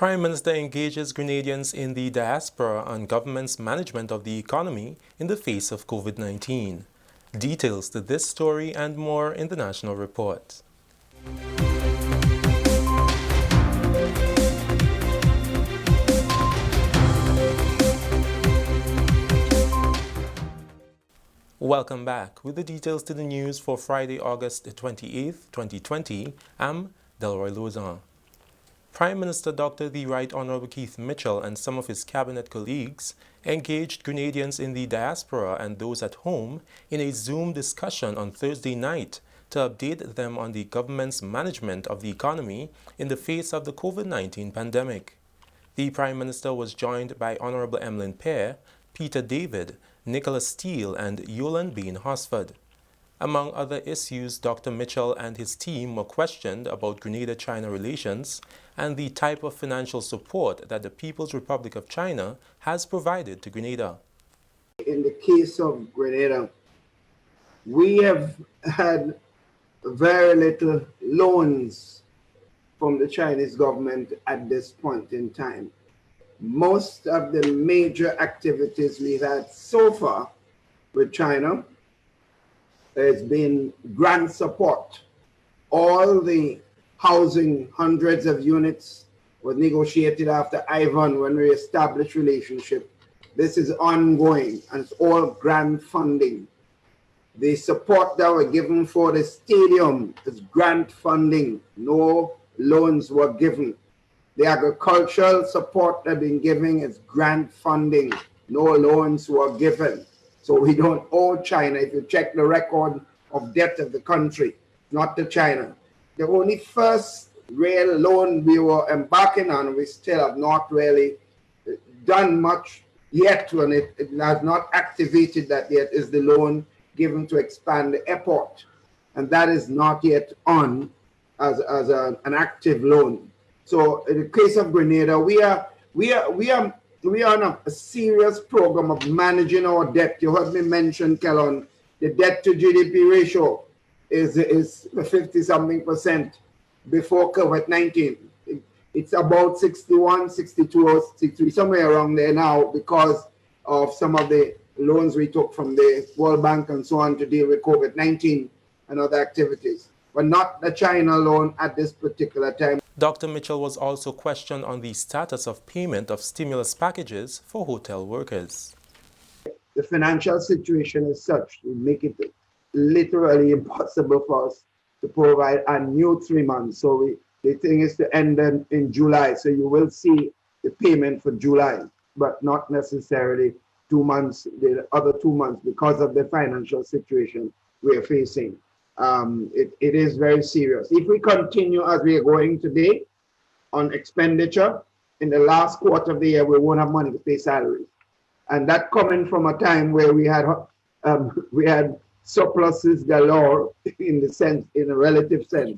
Prime Minister engages Grenadians in the diaspora on government's management of the economy in the face of COVID-19. Details to this story and more in the National Report. Welcome back. With the details to the news for Friday, August 28th, 2020, I'm Delroy Lozan. Prime Minister Dr. the Right Honorable Keith Mitchell and some of his cabinet colleagues engaged Grenadians in the diaspora and those at home in a Zoom discussion on Thursday night to update them on the government's management of the economy in the face of the COVID-19 pandemic. The Prime Minister was joined by Honorable Emlyn Pear, Peter David, Nicholas Steele and Yolan Bain Hosford. Among other issues, Dr. Mitchell and his team were questioned about Grenada-China relations and the type of financial support that the People's Republic of China has provided to Grenada. In the case of Grenada, we have had very little loans from the Chinese government at this point in time. Most of the major activities we've had so far with China has been grant support. All the housing, hundreds of units, was negotiated after Ivan when we established relationship. This is ongoing and it's all grant funding. The support that were given for the stadium is grant funding. No loans were given. The agricultural support that been given is grant funding. No loans were given. So we don't owe China. If you check the record of debt of the country, not to China. The only first real loan we were embarking on, we still have not really done much yet, and it has not activated that yet, is the loan given to expand the airport. And that is not yet on as an active loan. So in the case of Grenada, we are on a serious program of managing our debt. You heard me mention, Kellon, the debt to GDP ratio is 50-something% before COVID-19. It's about 61, 62, or 63, somewhere around there now because of some of the loans we took from the World Bank and so on to deal with COVID-19 and other activities, but not the China loan at this particular time. Dr. Mitchell was also questioned on the status of payment of stimulus packages for hotel workers. The financial situation is such to make it literally impossible for us to provide a new 3 months. So the thing is to end in July. So you will see the payment for July, but not necessarily 2 months, the other 2 months, because of the financial situation we are facing. It is very serious. If we continue as we are going today on expenditure, in the last quarter of the year, we won't have money to pay salaries. And that coming from a time where we had surpluses galore in a relative sense,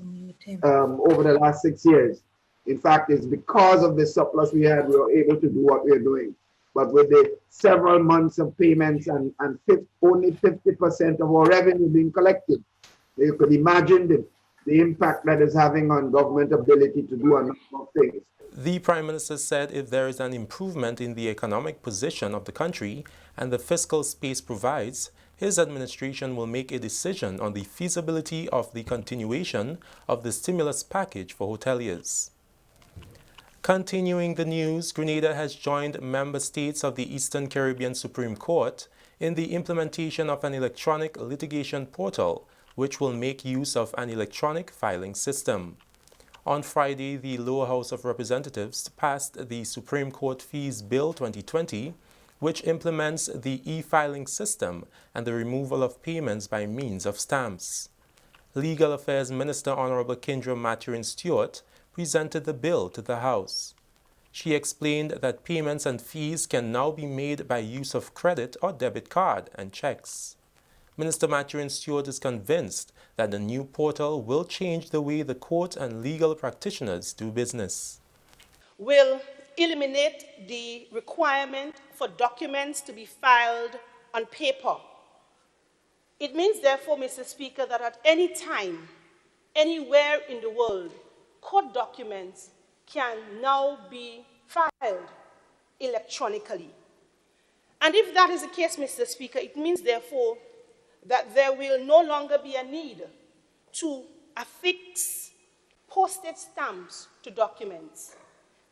over the last 6 years. In fact, it's because of the surplus we had, we were able to do what we are doing. But with the several months of payments and only 50% of our revenue being collected, you could imagine the impact that is having on government ability to do a number of things. The Prime Minister said if there is an improvement in the economic position of the country and the fiscal space provides, his administration will make a decision on the feasibility of the continuation of the stimulus package for hoteliers. Continuing the news, Grenada has joined member states of the Eastern Caribbean Supreme Court in the implementation of an electronic litigation portal which will make use of an electronic filing system. On Friday, the Lower House of Representatives passed the Supreme Court Fees Bill 2020, which implements the e-filing system and the removal of payments by means of stamps. Legal Affairs Minister Honorable Kendra Maturin-Stewart presented the bill to the House. She explained that payments and fees can now be made by use of credit or debit card and checks. Minister Maturin-Stewart is convinced that the new portal will change the way the court and legal practitioners do business. Will eliminate the requirement for documents to be filed on paper. It means, therefore, Mr. Speaker, that at any time, anywhere in the world, court documents can now be filed electronically. And if that is the case, Mr. Speaker, it means, therefore, that there will no longer be a need to affix postage stamps to documents.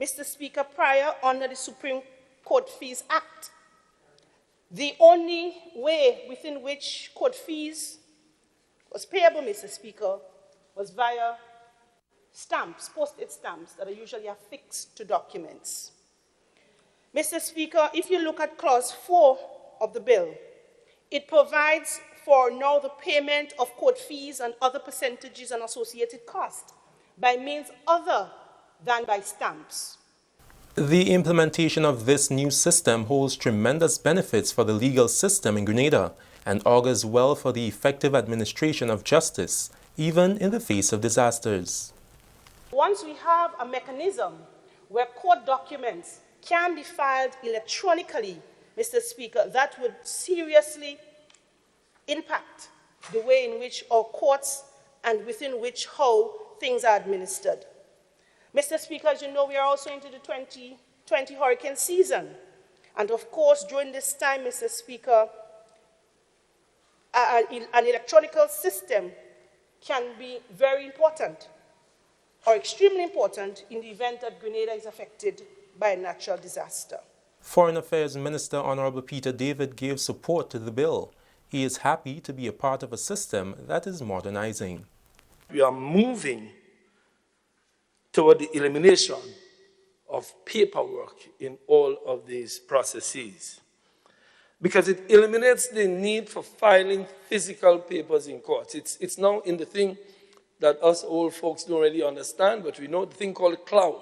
Mr. Speaker, prior, under the Supreme Court Fees Act, the only way within which court fees was payable, Mr. Speaker, was via stamps, postage stamps that are usually affixed to documents. Mr. Speaker, if you look at Clause 4 of the bill, it provides for now the payment of court fees and other percentages and associated costs by means other than by stamps. The implementation of this new system holds tremendous benefits for the legal system in Grenada and augurs well for the effective administration of justice, even in the face of disasters. Once we have a mechanism where court documents can be filed electronically, Mr. Speaker, that would seriously impact the way in which our courts and within which how things are administered. Mr. Speaker, as you know, we are also into the 2020 hurricane season. And of course, during this time, Mr. Speaker, an electronical system can be very important or extremely important in the event that Grenada is affected by a natural disaster. Foreign Affairs Minister Honorable Peter David gave support to the bill. He is happy to be a part of a system that is modernizing. We are moving toward the elimination of paperwork in all of these processes, because it eliminates the need for filing physical papers in court. It's now in the thing that us old folks don't really understand, but we know the thing called cloud.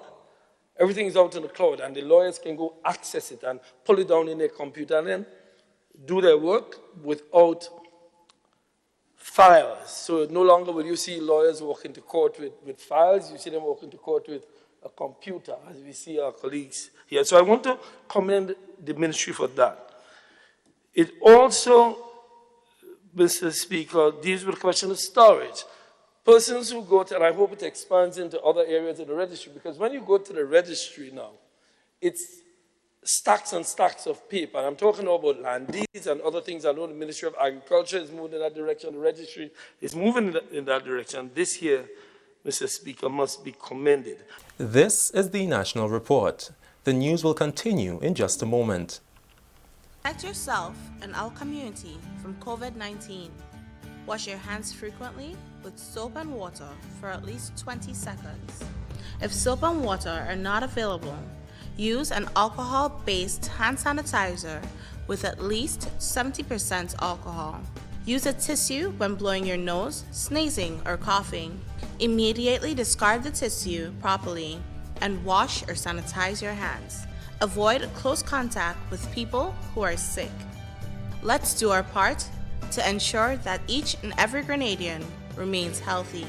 Everything is out in the cloud, and the lawyers can go access it and pull it down in their computer and then do their work without files. So no longer will you see lawyers walk into court with files, you see them walk into court with a computer, as we see our colleagues here. So I want to commend the ministry for that. It also, Mr. Speaker, deals with the question of storage. Persons who go to, and I hope it expands into other areas of the registry, because when you go to the registry now, it's stacks and stacks of paper. And I'm talking about land deeds and other things. I know the Ministry of Agriculture is moving in that direction. The registry is moving in that direction. This here, Mr. Speaker, must be commended. This is the National Report. The news will continue in just a moment. Protect yourself and our community from COVID-19. Wash your hands frequently with soap and water for at least 20 seconds. If soap and water are not available, use an alcohol-based hand sanitizer with at least 70% alcohol. Use a tissue when blowing your nose, sneezing, or coughing. Immediately discard the tissue properly and wash or sanitize your hands. Avoid close contact with people who are sick. Let's do our part to ensure that each and every Grenadian remains healthy.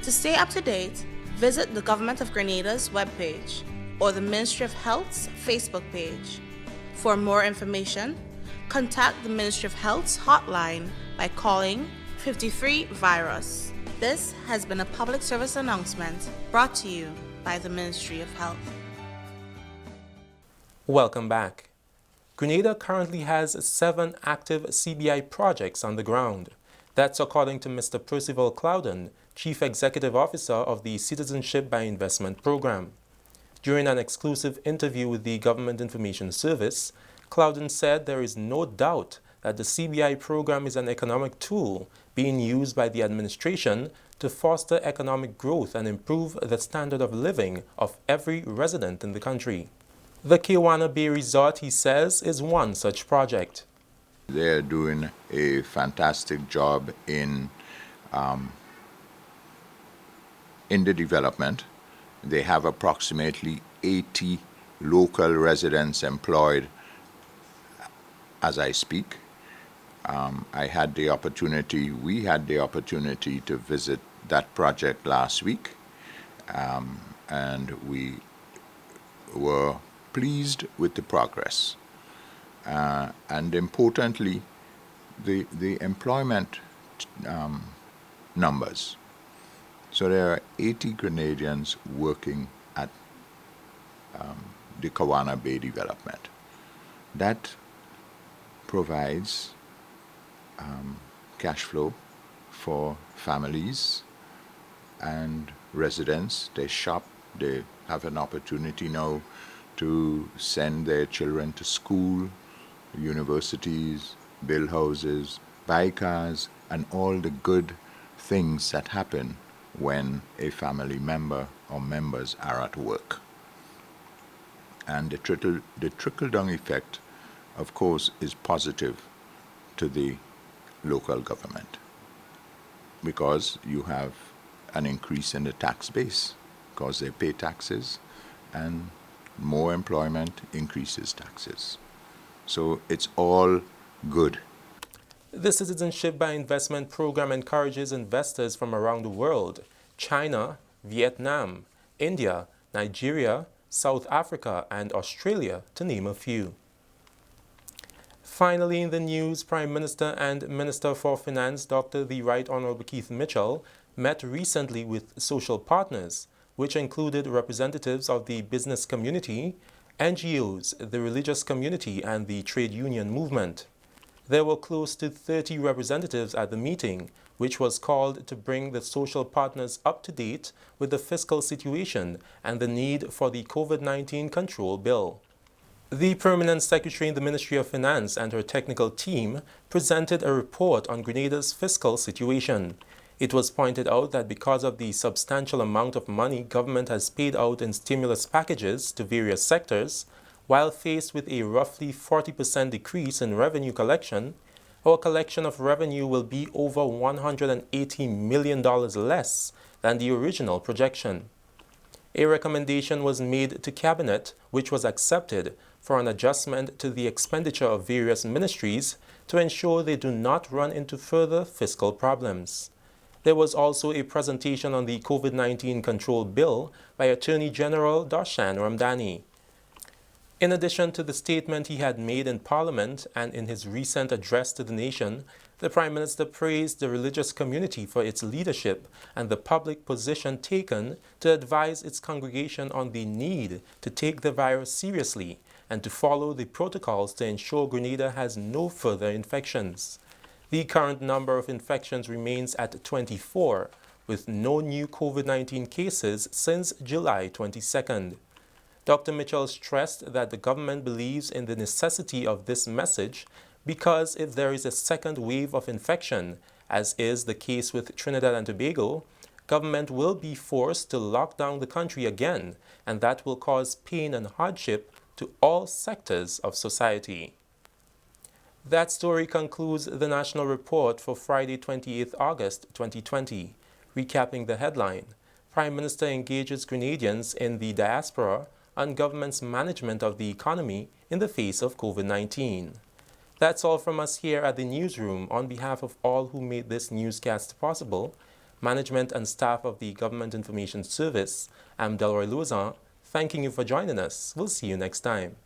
To stay up to date, visit the Government of Grenada's webpage or the Ministry of Health's Facebook page. For more information, contact the Ministry of Health's hotline by calling 53-VIRUS. This has been a public service announcement brought to you by the Ministry of Health. Welcome back. Grenada currently has 7 active CBI projects on the ground. That's according to Mr. Percival Clouden, Chief Executive Officer of the Citizenship by Investment Program. During an exclusive interview with the Government Information Service, Clouden said there is no doubt that the CBI program is an economic tool being used by the administration to foster economic growth and improve the standard of living of every resident in the country. The Kewana Bay Resort, he says, is one such project. They're doing a fantastic job in the development. They have approximately 80 local residents employed as I speak. We had the opportunity to visit that project last week, and we were pleased with the progress. And importantly, the employment numbers. So there are 80 Grenadians working at the Kawana Bay development. That provides cash flow for families and residents. They shop, they have an opportunity now to send their children to school, universities, build houses, buy cars, and all the good things that happen when a family member or members are at work. And the trickle-down effect, of course, is positive to the local government because you have an increase in the tax base because they pay taxes, and more employment increases taxes. So it's all good. The Citizenship by Investment program encourages investors from around the world: China, Vietnam, India, Nigeria, South Africa, and Australia, to name a few. Finally, in the news, Prime Minister and Minister for Finance, Dr. the Right Honorable Keith Mitchell, met recently with social partners, which included representatives of the business community, NGOs, the religious community, and the trade union movement. There were close to 30 representatives at the meeting, which was called to bring the social partners up to date with the fiscal situation and the need for the COVID-19 control bill. The Permanent Secretary in the Ministry of Finance and her technical team presented a report on Grenada's fiscal situation. It was pointed out that because of the substantial amount of money government has paid out in stimulus packages to various sectors, while faced with a roughly 40% decrease in revenue collection, our collection of revenue will be over $180 million less than the original projection. A recommendation was made to Cabinet, which was accepted, for an adjustment to the expenditure of various ministries to ensure they do not run into further fiscal problems. There was also a presentation on the COVID-19 control bill by Attorney General Darshan Ramdhani. In addition to the statement he had made in Parliament and in his recent address to the nation, the Prime Minister praised the religious community for its leadership and the public position taken to advise its congregation on the need to take the virus seriously and to follow the protocols to ensure Grenada has no further infections. The current number of infections remains at 24, with no new COVID-19 cases since July 22nd. Dr. Mitchell stressed that the government believes in the necessity of this message because if there is a second wave of infection, as is the case with Trinidad and Tobago, government will be forced to lock down the country again, and that will cause pain and hardship to all sectors of society. That story concludes the National Report for Friday, 28th August 2020. Recapping the headline: Prime Minister engages Grenadians in the diaspora on government's management of the economy in the face of COVID-19. That's all from us here at the newsroom. On behalf of all who made this newscast possible, management and staff of the Government Information Service, I'm Delroy Louzan, thanking you for joining us. We'll see you next time.